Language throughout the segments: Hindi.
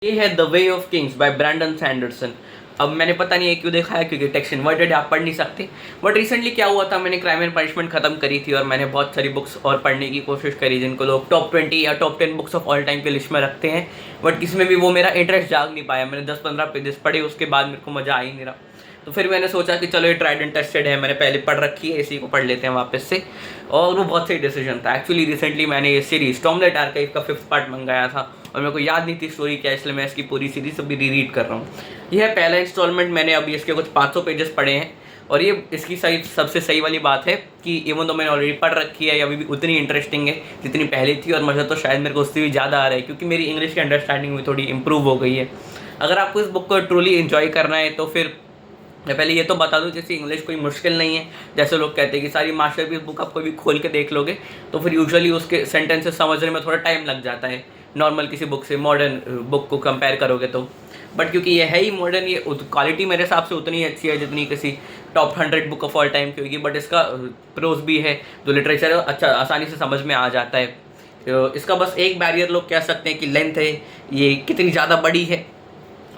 ये है the way of kings by Brandon Sanderson. अब मैंने पता नहीं है क्यों देखा है, क्योंकि टेक्स्ट इनवर्टेड आप पढ़ नहीं सकते। बट रिसेंटली क्या हुआ था, मैंने क्राइम एंड पनिशमेंट खत्म करी थी और मैंने बहुत सारी बुक्स और पढ़ने की कोशिश करी जिनको लोग टॉप 20 या top 10 books of all time के लिस्ट में रखते हैं। बट किसी में भी वो मेरा इंटरेस्ट जाग नहीं पाया। मैंने 10-15 पेजेस पढ़े, उसके बाद मेरे को मज़ा आ ही नहीं रहा। तो फिर मैंने सोचा कि चलो ये ट्राइड एंड टेस्टेड है, मैंने पहले पढ़ रखी है, इसी को पढ़ लेते हैं वापस से। और वो बहुत सही डिसीजन था। एक्चुअली रिसेंटली मैंने ये सीरीज स्टॉर्मलाइट आर्काइव का 5th पार्ट मंगाया था और मेरे को याद नहीं थी स्टोरी क्या, इसलिए मैं इसकी पूरी सीरीज अभी रीड कर रहा हूँ। यह है पहला इंस्टॉलमेंट। मैंने अभी इसके कुछ 500 पेजेस पढ़े हैं और ये इसकी सही सबसे सही वाली बात है कि इवन तो मैंने ऑलरेडी पढ़ रखी है, अभी भी उतनी इंटरेस्टिंग है जितनी पहले थी। और मज़ा तो शायद मेरे को उससे भी ज़्यादा आ रहा है क्योंकि मेरी इंग्लिश की अंडरस्टैंडिंग भी थोड़ी इंप्रूव हो गई है। अगर आपको इस बुक को ट्रूली इन्जॉय करना है तो फिर मैं पहले ये तो बता दूं, जैसे इंग्लिश कोई मुश्किल नहीं है। जैसे लोग कहते हैं कि सारी मास्टरपीस बुक आप कोई भी खोल के देख लोगे तो फिर यूजुअली उसके सेंटेंसेस समझने में थोड़ा टाइम लग जाता है नॉर्मल किसी बुक से, मॉडर्न बुक को कंपेयर करोगे तो। बट क्योंकि ये है ही मॉडर्न, ये क्वालिटी मेरे हिसाब से उतनी अच्छी है जितनी किसी top 100 book of all time की होगी। बट इसका प्रोज भी है, जो लिटरेचर है अच्छा आसानी से समझ में आ जाता है। तो इसका बस एक बैरियर लोग कह सकते हैं कि लेंथ है, ये कितनी ज़्यादा बड़ी है।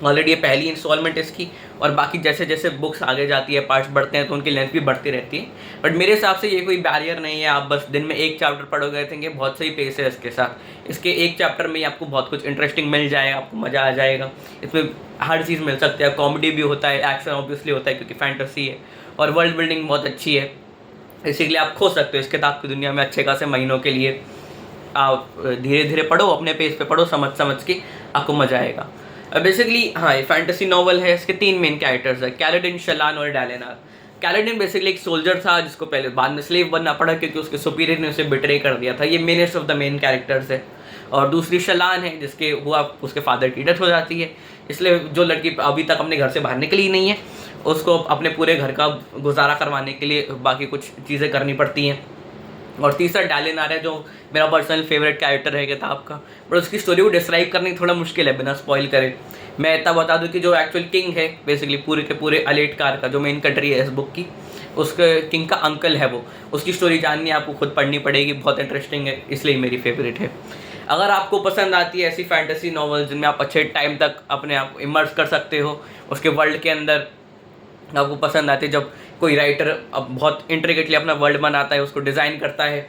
ऑलरेडी ये पहली इंस्टॉलमेंट इसकी, और बाकी जैसे जैसे बुक्स आगे जाती है, पार्ट्स बढ़ते हैं तो उनकी लेंथ भी बढ़ती रहती है। बट मेरे हिसाब से ये कोई बैरियर नहीं है। आप बस दिन में एक चैप्टर पढ़ोगे, आई थिंक ये बहुत सही पेस है इसके साथ। इसके एक चैप्टर में ही आपको बहुत कुछ इंटरेस्टिंग मिल जाएगा, आपको मज़ा आ जाएगा। इसमें हर चीज़ मिल सकती है, कॉमेडी भी होता है, एक्शन ऑब्वियसली होता है क्योंकि फैंटेसी है, और वर्ल्ड बिल्डिंग बहुत अच्छी है। इसीलिए आप खो सकते हो इस किताब की दुनिया में अच्छे खासे महीनों के लिए। आप धीरे धीरे पढ़ो, अपने पेस पे पढ़ो, समझ समझ के आपको मज़ा आएगा। बेसिकली हाँ, ये फैंटेसी नॉवल है। इसके 3 मेन कैरेक्टर्स है, कैलेडिन, शलान और डालेनार। कैलेडिन बेसिकली एक सोल्जर था जिसको पहले बाद में स्लेव बनना पड़ा क्योंकि उसके सुपीरियर ने उसे बिट्रे कर दिया था। ये मेनेस्ट ऑफ द मेन कैरेक्टर्स है। और दूसरी शलान है जिसके हुआ उसके फादर की डेथ हो जाती है, इसलिए जो लड़की अभी तक अपने घर से बाहर निकली नहीं है उसको अपने पूरे घर का गुजारा करवाने के लिए बाकी कुछ चीज़ें करनी पड़ती हैं। और तीसरा डालेनार है जो मेरा पर्सनल फेवरेट कैरेक्टर है किताब का। बट उसकी स्टोरी को डिस्क्राइब करनी थोड़ा मुश्किल है बिना स्पॉइल करे। मैं इतना बता दूं कि जो एक्चुअल किंग है बेसिकली पूरे के पूरे अलेटकार का, जो मेन कंट्री है इस बुक की, उसके किंग का अंकल है वो। उसकी स्टोरी जाननी है आपको, खुद पढ़नी पड़ेगी, बहुत इंटरेस्टिंग है, इसलिए मेरी फेवरेट है। अगर आपको पसंद आती है ऐसी फैंटेसी नॉवल जिनमें आप अच्छे टाइम तक अपने आप इमर्स कर सकते हो उसके वर्ल्ड के अंदर, आपको पसंद आती है जब कोई राइटर अब बहुत इंट्रिकेटली अपना वर्ल्ड बनाता है, उसको डिज़ाइन करता है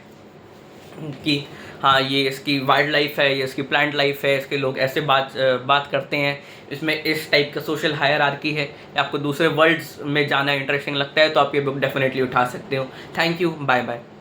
कि हाँ ये इसकी वाइल्ड लाइफ है, ये इसकी प्लांट लाइफ है, इसके लोग ऐसे बात करते हैं, इसमें इस टाइप का सोशल हायरार्की है, या आपको दूसरे वर्ल्ड्स में जाना इंटरेस्टिंग लगता है तो आप ये बुक डेफिनेटली उठा सकते हो। Thank you, bye bye.